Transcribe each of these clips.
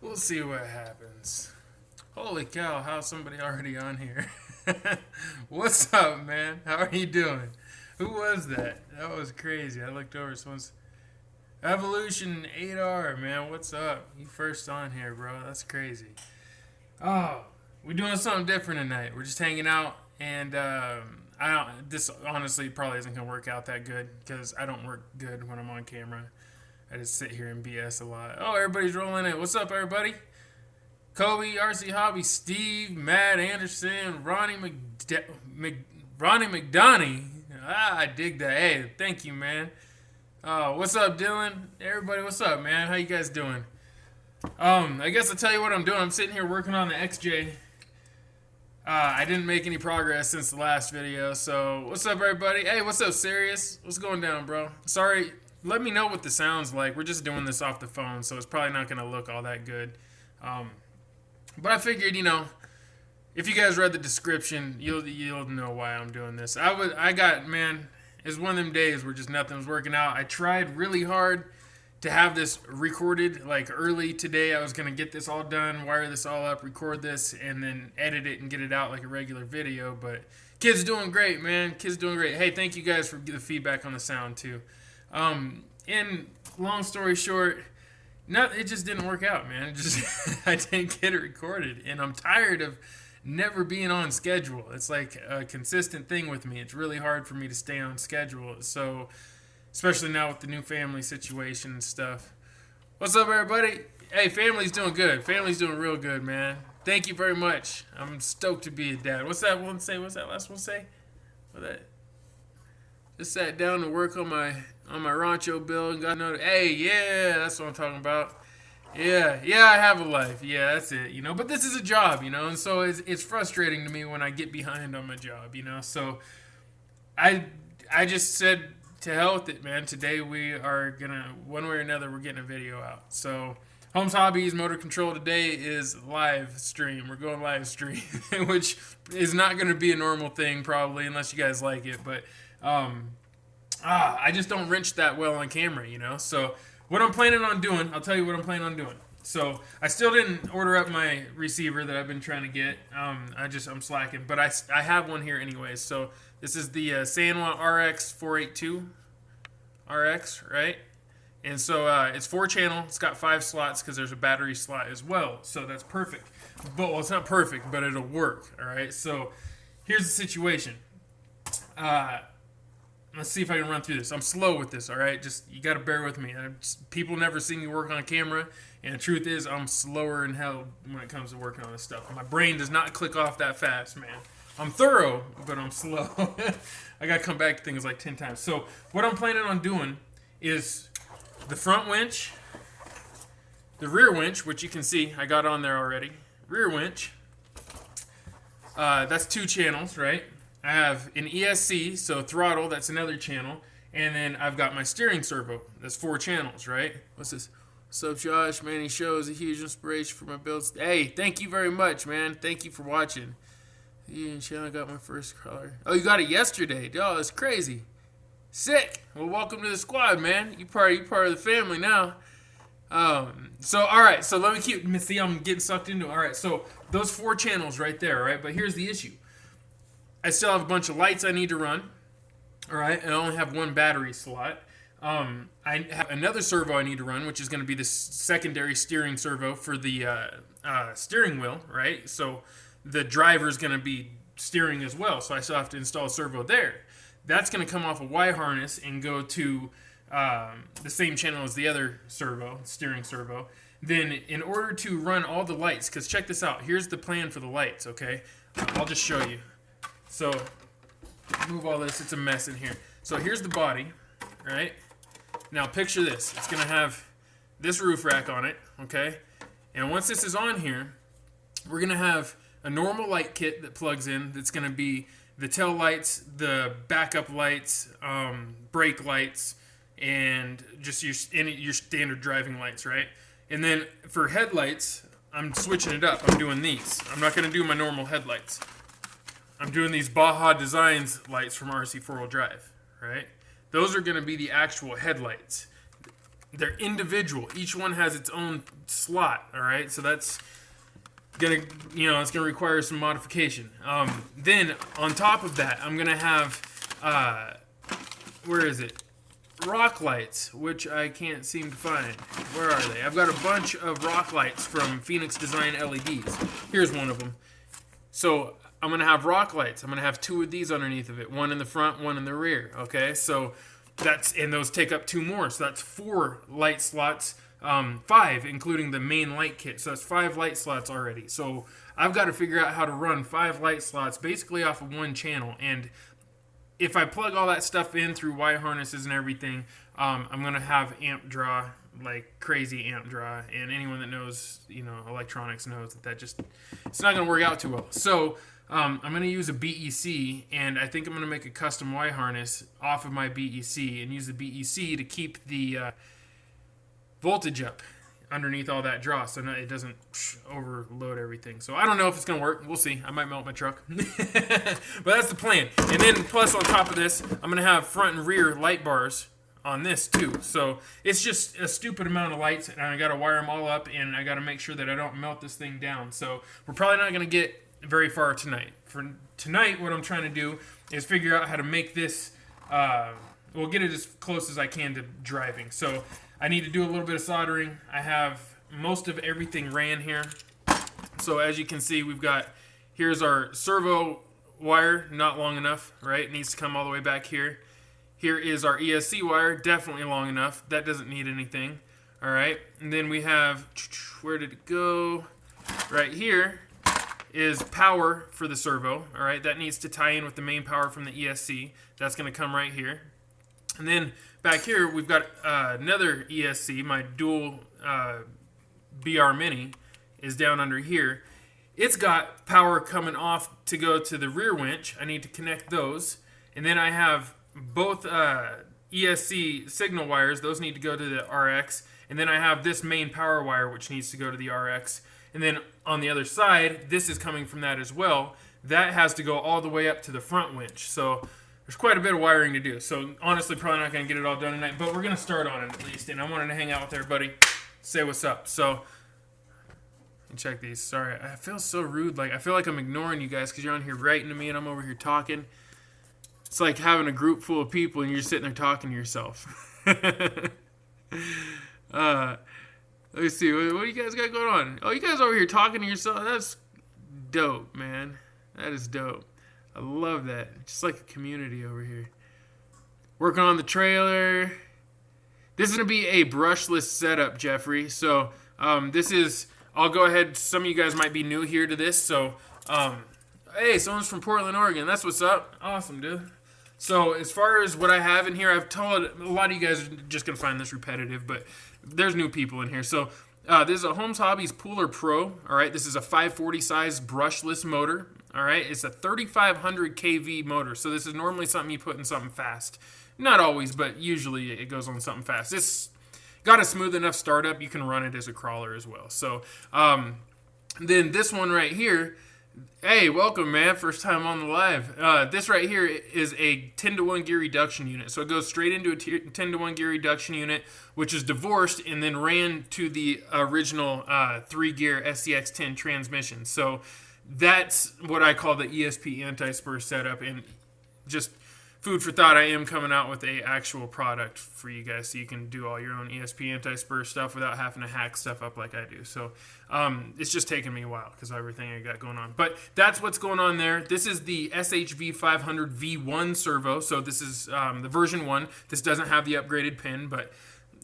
We'll see what happens. Holy cow, how's somebody already on here? What's up, man? How are you doing? Who was that? That was crazy. I looked over. Someone's Evolution 8R, man. What's up? You first on here, bro. That's crazy. Oh, we're doing something different tonight. We're just hanging out, and this honestly probably isn't gonna work out that good because I don't work good when I'm on camera. I just sit here and BS a lot. Oh, everybody's rolling in. What's up, everybody? Kobe, RC Hobbies, Steve, Matt Anderson, Ronnie McDonough. I dig that. Hey, thank you, man. What's up, Dylan? Everybody, what's up, man? How you guys doing? I guess I'll tell you what I'm doing. I'm sitting here working on the XJ. I didn't make any progress since the last video, so what's up, everybody? Hey, what's up, Sirius? What's going down, bro? Sorry, let me know what the sound's like. We're just doing this off the phone, so it's probably not going to look all that good. But I figured, if you guys read the description, you'll know why I'm doing this. It's one of them days where just nothing was working out. I tried really hard to have this recorded like early today. I was going to get this all done, wire this all up, record this, and then edit it and get it out like a regular video. But kid's doing great, man. Kid's doing great. Hey, thank you guys for the feedback on the sound too. And long story short, it just didn't work out, man. I didn't get it recorded, and I'm tired of never being on schedule. It's like a consistent thing with me. It's really hard for me to stay on schedule. So, especially now with the new family situation and stuff. What's up, everybody? Hey, family's doing good. Family's doing real good, man. Thank you very much. I'm stoked to be a dad. What's that one say? What's that last one say? Just sat down to work on my rancho bill and got another. Hey, yeah, that's what I'm talking about. Yeah, I have a life. Yeah, that's it. But this is a job, and so it's frustrating to me when I get behind on my job, So I just said to hell with it, man. Today we are gonna, one way or another, we're getting a video out. So Holmes Hobbies Motor Control today is live stream. We're going live stream, which is not going to be a normal thing probably unless you guys like it, but. I just don't wrench that well on camera, So what I'm planning on doing, I'll tell you what I'm planning on doing. So I still didn't order up my receiver that I've been trying to get. I'm slacking, but I have one here anyways. So this is the Sanwa RX 482 RX, right? And so it's 4-channel. It's got 5 slots because there's a battery slot as well. So that's perfect. Well, it's not perfect, but it'll work. All right. So here's the situation. Let's see if I can run through this. I'm slow with this, all right? Just, you got to bear with me. People never see me work on camera, and the truth is I'm slower than hell when it comes to working on this stuff. My brain does not click off that fast, man. I'm thorough, but I'm slow. I got to come back to things like 10 times. So what I'm planning on doing is the front winch, the rear winch, which you can see I got on there already. Rear winch. That's 2 channels, right? I have an ESC, so throttle, that's another channel. And then I've got my steering servo. That's 4 channels, right? What's this? What's up, Josh? Man, he shows a huge inspiration for my builds. Hey, thank you very much, man. Thank you for watching. Yeah, I got my first color. Oh, you got it yesterday. Oh, that's crazy. Sick. Well, welcome to the squad, man. You part of the family now. So, all right. So, let me see, I'm getting sucked into it. All right. So, those 4 channels right there, right? But here's the issue. I still have a bunch of lights I need to run. All right, and I only have 1 battery slot. I have another servo I need to run, which is going to be the secondary steering servo for the steering wheel, right? So the driver's going to be steering as well, so I still have to install a servo there. That's going to come off a Y harness and go to the same channel as the other servo, steering servo. Then in order to run all the lights, because check this out, here's the plan for the lights, okay? I'll just show you. So, move all this. It's a mess in here. So, here's the body, right? Now, picture this. It's going to have this roof rack on it, okay? And once this is on here, we're going to have a normal light kit that plugs in. That's going to be the tail lights, the backup lights, brake lights, and just your standard driving lights, right? And then for headlights, I'm switching it up. I'm doing these. I'm not going to do my normal headlights. I'm doing these Baja Designs lights from RC4-wheel drive, right? Those are going to be the actual headlights. they're individual. Each one has its own slot. All right, so that's gonna, it's gonna require some modification. Then on top of that, I'm gonna have where is it? Rock lights, which I can't seem to find. Where are they? I've got a bunch of rock lights from Phoenix Design LEDs. Here's one of them. So I'm going to have rock lights. I'm going to have 2 of these underneath of it. 1 in the front, 1 in the rear. Okay, so and those take up 2 more. So that's 4 light slots, 5, including the main light kit. So that's 5 light slots already. So I've got to figure out how to run 5 light slots basically off of 1 channel. And if I plug all that stuff in through wire harnesses and everything, I'm going to have amp draw, like crazy amp draw. And anyone that knows, electronics knows that it's not going to work out too well. So I'm going to use a BEC, and I think I'm going to make a custom wire harness off of my BEC and use the BEC to keep the voltage up underneath all that draw, so it doesn't overload everything. So I don't know if it's gonna work. We'll see. I might melt my truck. But that's the plan. And then plus on top of this, I'm gonna have front and rear light bars on this too. So it's just a stupid amount of lights, and I gotta wire them all up, and I gotta make sure that I don't melt this thing down. So we're probably not gonna get very far tonight. For tonight, what I'm trying to do is figure out how to make this we'll get it as close as I can to driving. So I need to do a little bit of soldering. I have most of everything ran here. So as you can see, here's our servo wire, not long enough, right? It needs to come all the way back here. Here is our ESC wire, definitely long enough. That doesn't need anything, all right? And then we have, where did it go? Right here is power for the servo, all right? That needs to tie in with the main power from the ESC. That's gonna come right here. And then back here, we've got another ESC. My dual BR Mini is down under here. It's got power coming off to go to the rear winch. I need to connect those. And then I have both ESC signal wires. Those need to go to the RX. And then I have this main power wire, which needs to go to the RX. And then on the other side, this is coming from that as well. That has to go all the way up to the front winch. So there's quite a bit of wiring to do. So honestly, probably not going to get it all done tonight, but we're going to start on it at least. And I wanted to hang out with everybody, say what's up. So check these. Sorry, I feel so rude. Like I feel like I'm ignoring you guys because you're on here writing to me and I'm over here talking. It's like having a group full of people and you're sitting there talking to yourself. Let me see. What do you guys got going on? Oh, you guys over here talking to yourself. That's dope, man. That is dope. I love that. Just like a community over here. Working on the trailer. This is going to be a brushless setup, Jeffrey. So I'll go ahead. Some of you guys might be new here to this. So, hey, someone's from Portland, Oregon. That's what's up. Awesome, dude. So as far as what I have in here, I've told a lot of you guys are just going to find this repetitive, but there's new people in here. So this is a Holmes Hobbies Pooler Pro. All right, this is a 540 size brushless motor. All right, it's a 3500 kV motor. So this is normally something you put in something fast. Not always, but usually it goes on something fast. It's got a smooth enough startup. You can run it as a crawler as well. So then this one right here, hey, welcome, man. First time on the live. This right here is a 10-to-1 gear reduction unit. So it goes straight into a 10-to-1 gear reduction unit, which is divorced and then ran to the original 3-gear SCX10 transmission. So that's what I call the ESP anti-spur setup. And just food for thought, I am coming out with a actual product for you guys so you can do all your own ESP anti-spur stuff without having to hack stuff up like I do. So it's just taken me a while because of everything I got going on. But that's what's going on there. This is the SHV 500 V1 servo. So this is the version 1. This doesn't have the upgraded pin, but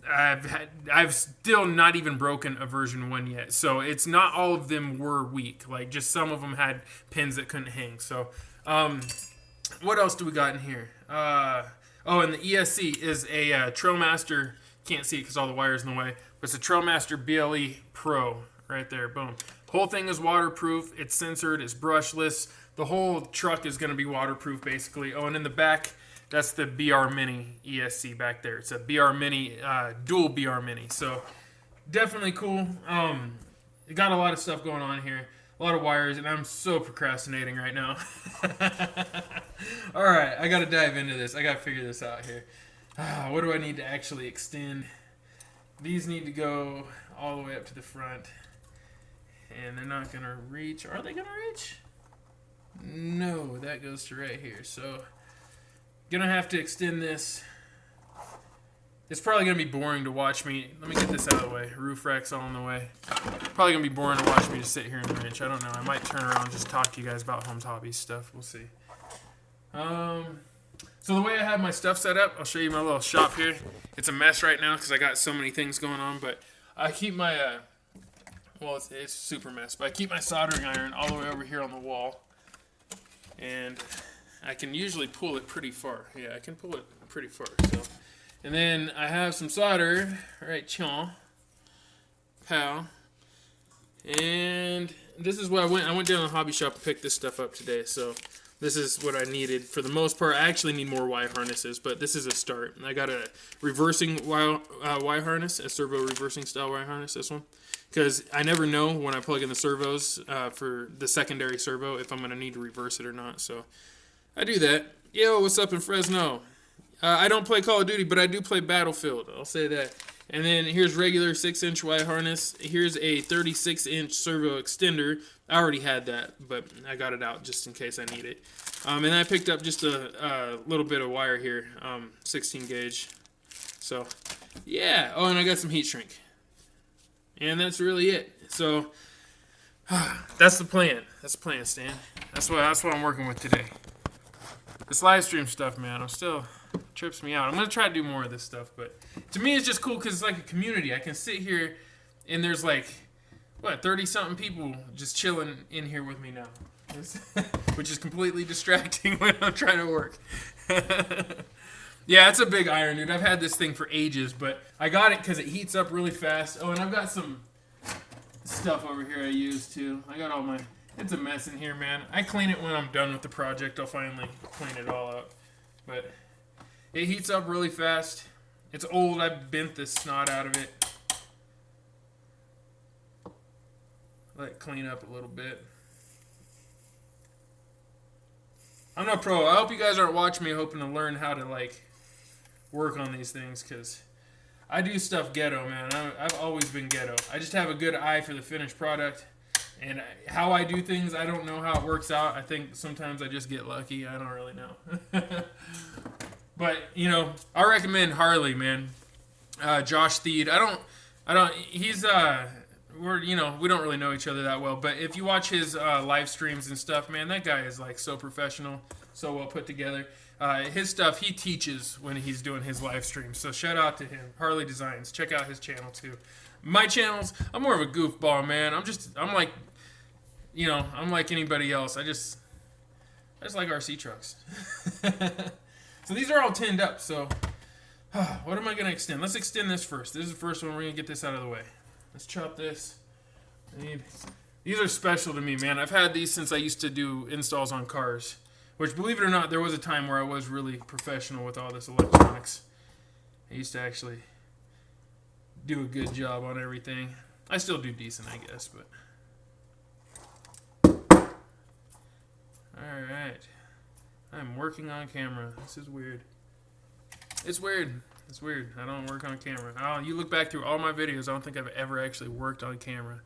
I've still not even broken a version 1 yet. So it's not all of them were weak. Like just some of them had pins that couldn't hang. So what else do we got in here? And the ESC is a Trailmaster. Can't see it because all the wires in the way. But it's a Trailmaster BLE Pro right there. Boom. Whole thing is waterproof. It's censored. It's brushless. The whole truck is going to be waterproof basically. Oh, and in the back, that's the BR Mini ESC back there. It's a BR Mini, dual BR Mini. So definitely cool. It got a lot of stuff going on here. A lot of wires, and I'm so procrastinating right now. All right, I got to dive into this. I got to figure this out here. What do I need to actually extend? These need to go all the way up to the front. And they're not going to reach. Are they going to reach? No, that goes to right here. So, going to have to extend this. It's probably going to be boring to watch me. Let me get this out of the way. Roof rack's all in the way. Probably going to be boring to watch me just sit here and wrench. I don't know. I might turn around and just talk to you guys about Holmes Hobbies stuff. We'll see. So the way I have my stuff set up, I'll show you my little shop here. It's a mess right now because I got so many things going on, but I keep my, well, it's super mess, but I keep my soldering iron all the way over here on the wall, and I can usually pull it pretty far. Yeah, I can pull it pretty far, so. And then I have some solder, right, chon, pow, and this is what I went down to the hobby shop and picked this stuff up today, so. This is what I needed. For the most part, I actually need more Y harnesses, but this is a start. I got a reversing Y harness, a servo reversing style Y harness, this one. Because I never know when I plug in the servos for the secondary servo if I'm going to need to reverse it or not. So I do that. Yo, what's up in Fresno? I don't play Call of Duty, but I do play Battlefield. I'll say that. And then here's regular 6-inch Y harness. Here's a 36-inch servo extender. I already had that, but I got it out just in case I need it. And I picked up just a little bit of wire here, 16 gauge. So, yeah. Oh, and I got some heat shrink. And that's really it. So, that's the plan. That's the plan, Stan. That's what I'm working with today. This live stream stuff, man, trips me out. I'm going to try to do more of this stuff, but to me it's just cool because it's like a community. I can sit here and there's like, 30-something people just chilling in here with me now. Which is completely distracting when I'm trying to work. Yeah, it's a big iron, dude. I've had this thing for ages, but I got it because it heats up really fast. Oh, and I've got some stuff over here I use too. I got all my... It's a mess in here, man. I clean it when I'm done with the project. I'll finally clean it all up. But it heats up really fast. It's old. I bent the snot out of it. Let it clean up a little bit. I'm not pro. I hope you guys aren't watching me hoping to learn how to, like, work on these things, because I do stuff ghetto, man. I've always been ghetto. I just have a good eye for the finished product. And how I do things, I don't know how it works out. I think sometimes I just get lucky. I don't really know. But, you know, I recommend Harley, man. Josh Theed. He's, we don't really know each other that well. But if you watch his live streams and stuff, man, that guy is, like, so professional, so well put together. His stuff, he teaches when he's doing his live streams. So shout out to him. Harley Designs. Check out his channel, too. My channels, I'm more of a goofball, man. I'm like anybody else. I just like RC trucks. So these are all tinned up. So what am I going to extend? Let's extend this first. This is the first one. We're going to get this out of the way. Let's chop this. These are special to me, man. I've had these since I used to do installs on cars. Which, believe it or not, there was a time where I was really professional with all this electronics. I used to actually do a good job on everything. I still do decent, I guess, but... Alright. I'm working on camera. This is weird. It's weird. It's weird. I don't work on camera. You look back through all my videos, I don't think I've ever actually worked on camera.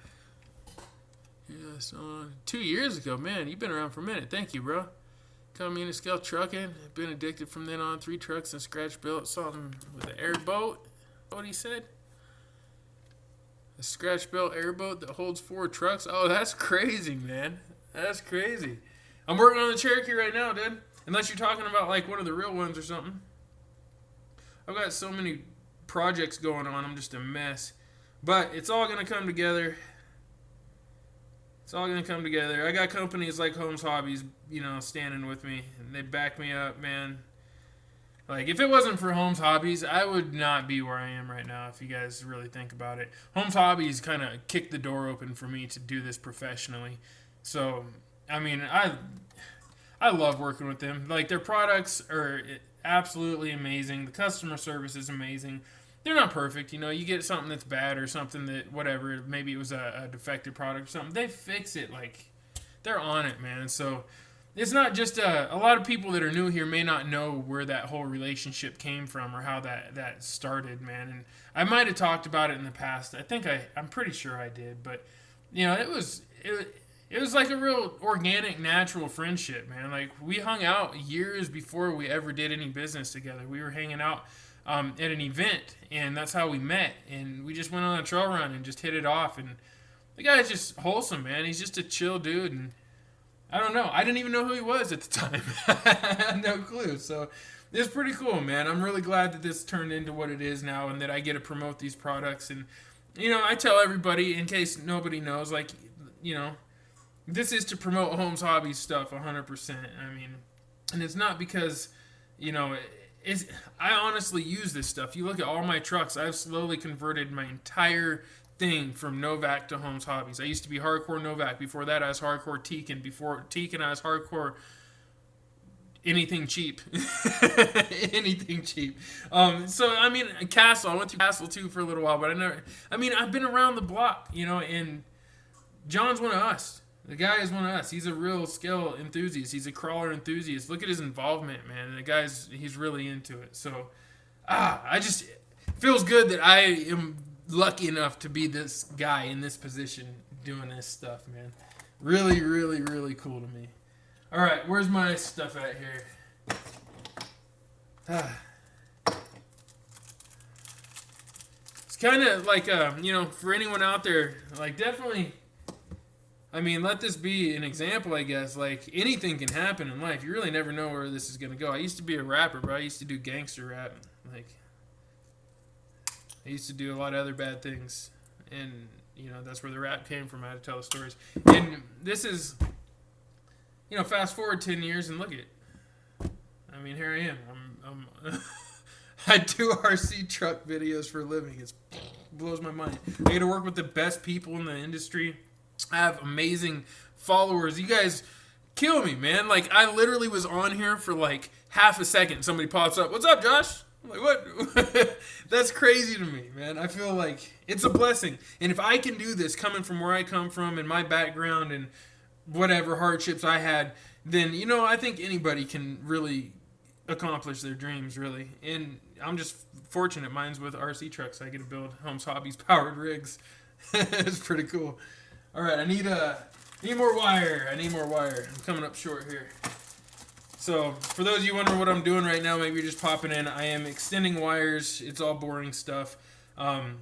Yeah, so 2 years ago, man, you've been around for a minute. Thank you, bro. Come in and scale trucking. Been addicted from then on. 3 trucks and scratch built. Something with an airboat. What he said? A scratch built airboat that holds 4 trucks. Oh, that's crazy, man. That's crazy. I'm working on the Cherokee right now, dude. Unless you're talking about like one of the real ones or something. I've got so many projects going on. I'm just a mess. But it's all going to come together. It's all going to come together. I got companies like Holmes Hobbies, standing with me. And they back me up, man. Like, if it wasn't for Holmes Hobbies, I would not be where I am right now, if you guys really think about it. Holmes Hobbies kind of kicked the door open for me to do this professionally. So, I mean, I love working with them. Like, their products are absolutely amazing. The customer service is amazing. They're not perfect, you get something that's bad or something that, whatever, maybe it was a defective product or something. They fix it, like, they're on it, man. So, it's not just a lot of people that are new here may not know where that whole relationship came from or how that started, man. And I might have talked about it in the past. I'm pretty sure I did, but you know, it was like a real organic, natural friendship, man. Like we hung out years before we ever did any business together. We were hanging out at an event, and that's how we met. And we just went on a trail run and just hit it off. And the guy's just wholesome, man. He's just a chill dude, and I don't know. I didn't even know who he was at the time. I had no clue. So it's pretty cool, man. I'm really glad that this turned into what it is now and that I get to promote these products. And, you know, I tell everybody, in case nobody knows, like, you know, this is to promote Holmes Hobbies stuff 100%. I mean, and it's not because, you know, I honestly use this stuff. You look at all my trucks, I've slowly converted my entire thing from Novak to Holmes Hobbies. I used to be hardcore Novak. Before that, I was hardcore Tekin. Before Tekin, I was hardcore anything cheap. Anything cheap. So, I mean, Castle. I went through Castle, too, for a little while. But I've been around the block, you know, and John's one of us. The guy is one of us. He's a real scale enthusiast. He's a crawler enthusiast. Look at his involvement, man. And he's really into it. So, it feels good that I am lucky enough to be this guy in this position doing this stuff, man. Really, really, really cool to me. All right, where's my stuff at here? It's kind of like, you know, for anyone out there, like definitely, I mean, let this be an example, I guess. Like, anything can happen in life. You really never know where this is going to go. I used to be a rapper, bro. I used to do gangster rap. Like, I used to do a lot of other bad things, and you know that's where the rap came from. I had to tell the stories, and this is, you know, fast forward 10 years and look at it. I mean, here I am. I'm I do RC truck videos for a living. It blows my mind. I get to work with the best people in the industry. I have amazing followers. You guys kill me, man. Like I literally was on here for like half a second. Somebody pops up. What's up, Josh? I'm like, what? That's crazy to me, man. I feel like it's a blessing. And if I can do this coming from where I come from and my background and whatever hardships I had, then, you know, I think anybody can really accomplish their dreams, really. And I'm just fortunate. Mine's with RC trucks. I get to build Holmes Hobbies powered rigs. It's pretty cool. All right, I need more wire. I need more wire. I'm coming up short here. So, for those of you wondering what I'm doing right now, maybe you're just popping in, I am extending wires. It's all boring stuff.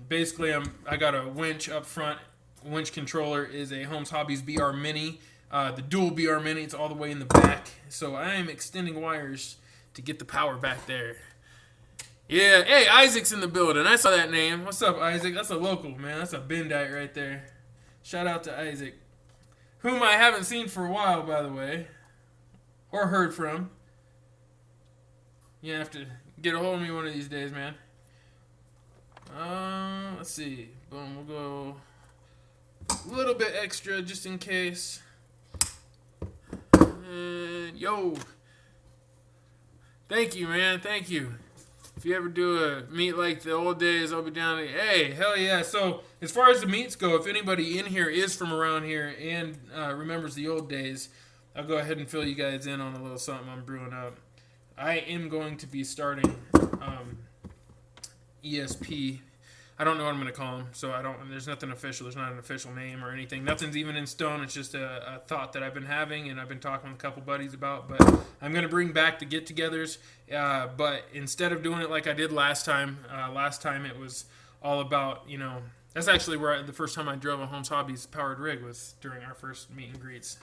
Basically, I got a winch up front. Winch controller is a Holmes Hobbies BR Mini. The dual BR Mini, it's all the way in the back. So, I am extending wires to get the power back there. Yeah, hey, Isaac's in the building. I saw that name. What's up, Isaac? That's a local, man. That's a Bendite right there. Shout out to Isaac, whom I haven't seen for a while, by the way. Or heard from. You have to get a hold of me one of these days, man. Let's see. Boom, we'll go a little bit extra just in case. And yo. Thank you, man. Thank you. If you ever do a meet like the old days, I'll be down there. Hey, hell yeah. So, as far as the meets go, if anybody in here is from around here and remembers the old days, I'll go ahead and fill you guys in on a little something I'm brewing up. I am going to be starting ESP. I don't know what I'm going to call them, so there's nothing official. There's not an official name or anything. Nothing's even in stone. It's just a thought that I've been having and I've been talking with a couple buddies about. But I'm going to bring back the get-togethers. But instead of doing it like I did last time it was all about, you know, that's actually where the first time I drove a Holmes Hobbies powered rig was during our first meet and greets.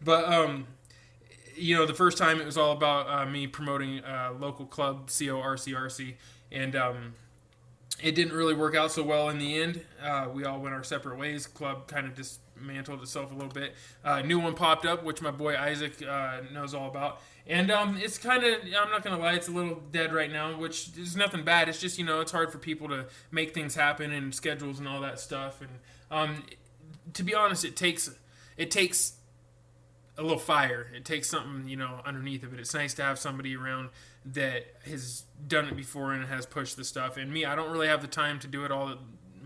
But, you know, the first time it was all about me promoting a local club, CORCRC, and it didn't really work out so well in the end. We all went our separate ways. Club kind of dismantled itself a little bit. New one popped up, which my boy Isaac knows all about. And it's kind of, I'm not going to lie, it's a little dead right now, which is nothing bad. It's just, you know, it's hard for people to make things happen and schedules and all that stuff. And to be honest, it takes a little fire. It takes something, you know, underneath of it. It's nice to have somebody around that has done it before and has pushed the stuff. And me, I don't really have the time to do it all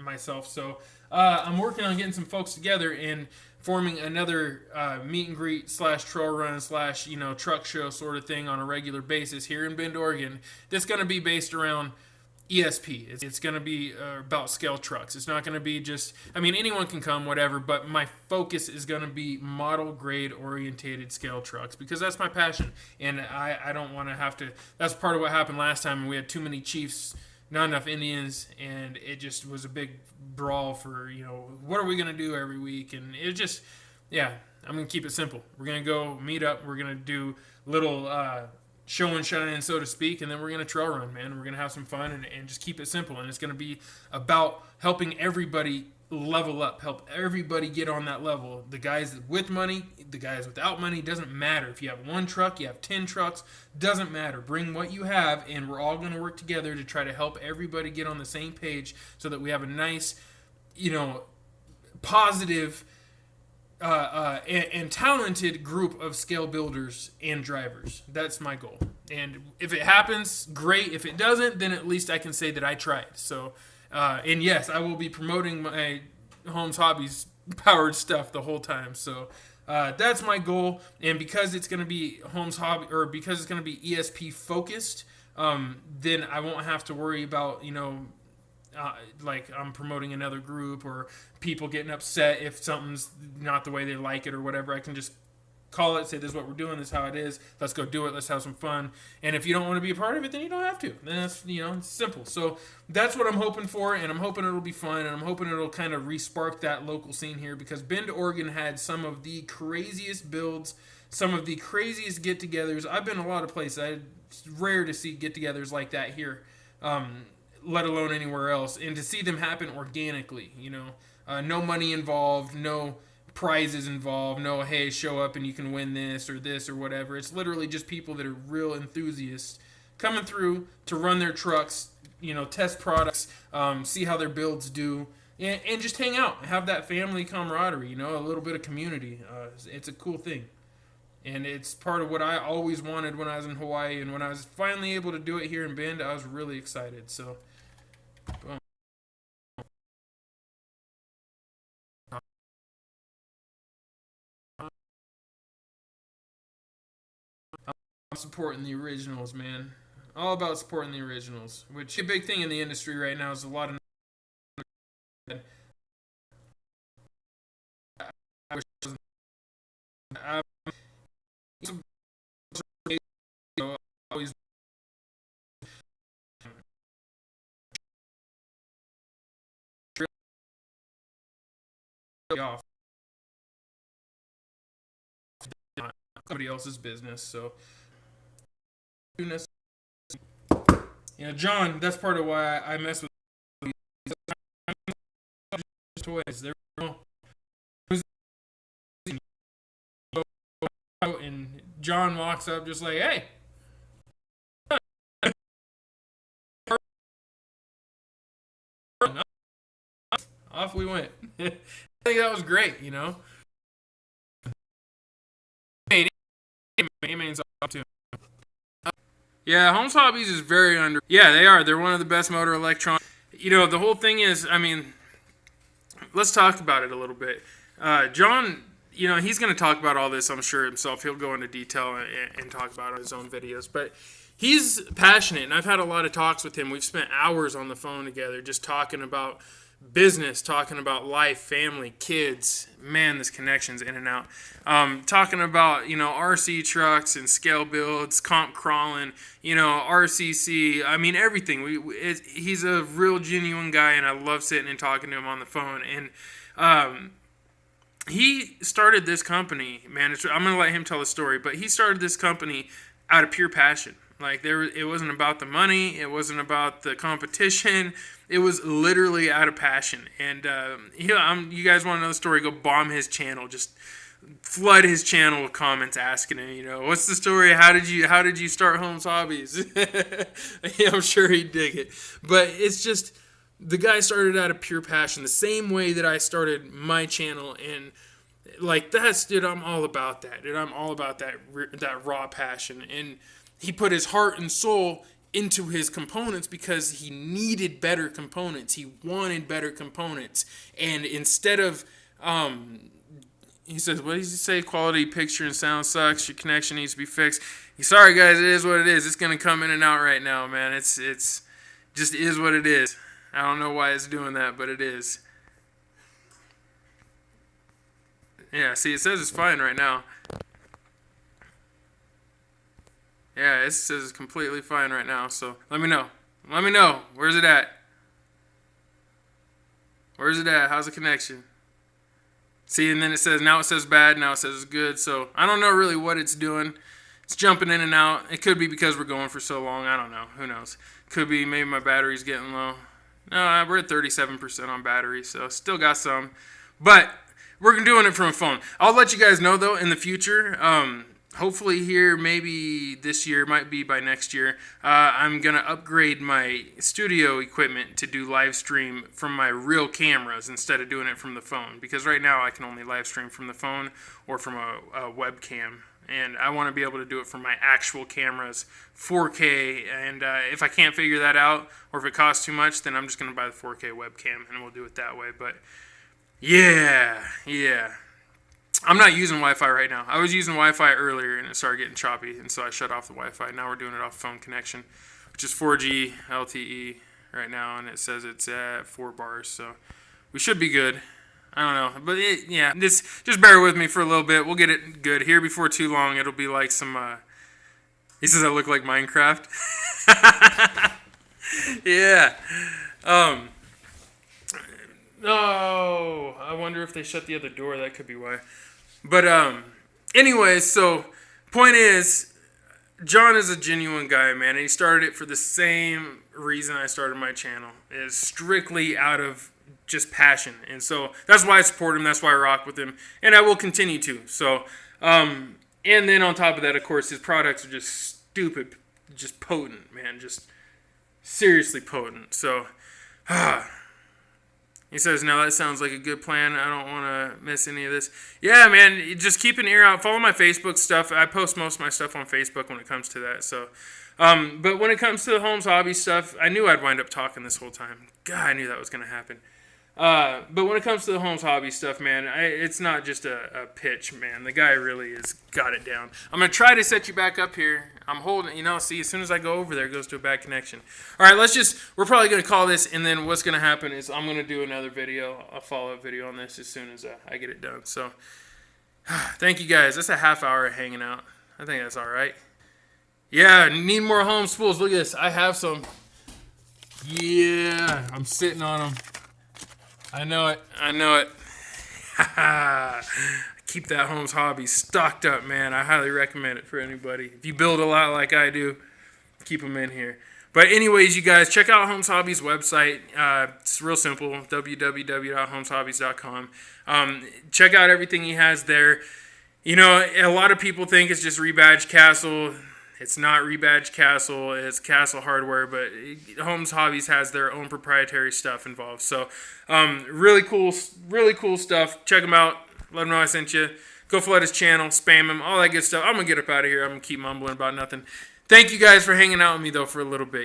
myself. So I'm working on getting some folks together and forming another meet and greet slash trail run slash truck show sort of thing on a regular basis here in Bend, Oregon. That's going to be based around ESP. It's going to be about scale trucks. It's not going to be just, anyone can come, whatever, but my focus is going to be model grade orientated scale trucks because that's my passion. And I don't want to have to, that's part of what happened last time. We had too many chiefs, not enough Indians, and it just was a big brawl for, what are we going to do every week? And it just, I'm going to keep it simple. We're going to go meet up. We're going to do little show and shine, so to speak, and then we're going to trail run, man. We're going to have some fun and just keep it simple. And it's going to be about helping everybody level up, help everybody get on that level. The guys with money, the guys without money, doesn't matter. If you have one truck, you have 10 trucks, doesn't matter. Bring what you have, and we're all going to work together to try to help everybody get on the same page so that we have a nice, positive, and talented group of scale builders and drivers. That's my goal. And if it happens, great. If it doesn't, then at least I can say that I tried. So, and yes, I will be promoting my Holmes Hobbies powered stuff the whole time. So that's my goal. And because it's going to be Holmes Hobby, or because it's going to be ESP focused, then I won't have to worry about, like I'm promoting another group or people getting upset if something's not the way they like it or whatever. I can just call it, say this is what we're doing, this is how it is, let's go do it, let's have some fun. And if you don't want to be a part of it, then you don't have to. Then that's, it's simple. So that's what I'm hoping for, and I'm hoping it'll be fun, and I'm hoping it'll kind of re-spark that local scene here, because Bend, Oregon had some of the craziest builds, some of the craziest get-togethers. I've been a lot of places. It's rare to see get-togethers like that here. Let alone anywhere else, and to see them happen organically, no money involved, no prizes involved, no, hey, show up and you can win this or whatever. It's literally just people that are real enthusiasts coming through to run their trucks, test products, see how their builds do, and just hang out, have that family camaraderie, a little bit of community. It's a cool thing. And it's part of what I always wanted when I was in Hawaii, and when I was finally able to do it here in Bend, I was really excited. So, boom. I'm supporting the originals, man. All about supporting the originals, which a big thing in the industry right now is a lot of. Always off somebody else's business. So, John, that's part of why I mess with toys. They're and John walks up just like, hey. Off we went. I think that was great, Yeah, Holmes Hobbies is very under. Yeah, they are. They're one of the best motor electronics. The whole thing is, let's talk about it a little bit. John, he's going to talk about all this, I'm sure, himself. He'll go into detail and talk about it on his own videos. But he's passionate, and I've had a lot of talks with him. We've spent hours on the phone together just talking about business, talking about life, family, kids. Man, this connection's in and out. Talking about, RC trucks and scale builds, comp crawling, RCC. Everything. He's a real genuine guy, and I love sitting and talking to him on the phone. And he started this company, man. I'm going to let him tell the story, but he started this company out of pure passion. Like, it wasn't about the money. It wasn't about the competition. It was literally out of passion. And, you guys want to know the story, go bomb his channel. Just flood his channel with comments asking him, what's the story? How did you start Holmes Hobbies? I'm sure he'd dig it. But it's just, the guy started out of pure passion, the same way that I started my channel. And, dude, I'm all about that. Dude, I'm all about that raw passion. And he put his heart and soul into his components because he needed better components. He wanted better components. And instead of, he says, what does he say? Quality picture and sound sucks. Your connection needs to be fixed. Sorry, guys, it is what it is. It's going to come in and out right now, man. It's just is what it is. I don't know why it's doing that, but it is. Yeah, see, it says it's fine right now. Yeah, it says it's completely fine right now, so let me know. Let me know. Where's it at? Where's it at? How's the connection? See, and then now it says bad, now it says it's good, so I don't know really what it's doing. It's jumping in and out. It could be because we're going for so long. I don't know. Who knows? Could be maybe my battery's getting low. No, we're at 37% on battery, so still got some. But we're doing it from a phone. I'll let you guys know, though, in the future. Hopefully here, maybe this year, might be by next year, I'm going to upgrade my studio equipment to do live stream from my real cameras instead of doing it from the phone. Because right now I can only live stream from the phone or from a webcam. And I want to be able to do it from my actual cameras, 4K. And if I can't figure that out, or if it costs too much, then I'm just going to buy the 4K webcam, and we'll do it that way. But yeah. I'm not using Wi-Fi right now. I was using Wi-Fi earlier, and it started getting choppy, and so I shut off the Wi-Fi. Now we're doing it off phone connection, which is 4G LTE right now, and it says it's at 4 bars, so we should be good. I don't know, but yeah, just bear with me for a little bit. We'll get it good here before too long. It'll be like some. He says I look like Minecraft. Yeah. Oh, I wonder if they shut the other door. That could be why. But anyways, so point is, John is a genuine guy, man, and he started it for the same reason I started my channel. Is strictly out of just passion, and so that's why I support him. That's why I rock with him, and I will continue to. So, and then on top of that, of course, his products are just stupid, just potent, man, just seriously potent. So, he says, "Now that sounds like a good plan. I don't want to miss any of this." Yeah, man, just keep an ear out. Follow my Facebook stuff. I post most of my stuff on Facebook when it comes to that. So, but when it comes to the Holmes Hobby stuff, I knew I'd wind up talking this whole time. God, I knew that was going to happen. But when it comes to the Holmes Hobby stuff, man, it's not just a pitch, man. The guy really has got it down. I'm going to try to set you back up here. I'm holding, see, as soon as I go over there, it goes to a bad connection. All right, we're probably going to call this, and then what's going to happen is I'm going to do another video, a follow-up video on this as soon as I get it done. So, thank you guys. That's a half hour of hanging out. I think that's all right. Yeah, need more Holmes spools. Look at this. I have some. Yeah, I'm sitting on them. I know it. Keep that Holmes Hobby stocked up, man. I highly recommend it for anybody. If you build a lot like I do, keep them in here. But anyways, you guys, check out Holmes Hobby's website. It's real simple, www.homeshobbies.com. Check out everything he has there. A lot of people think it's just Rebadge Castle. It's not Rebadge Castle, it's Castle Hardware, but Holmes Hobbies has their own proprietary stuff involved. So, really cool stuff. Check them out. Let them know I sent you. Go flood his channel, spam him, all that good stuff. I'm going to get up out of here. I'm going to keep mumbling about nothing. Thank you guys for hanging out with me, though, for a little bit.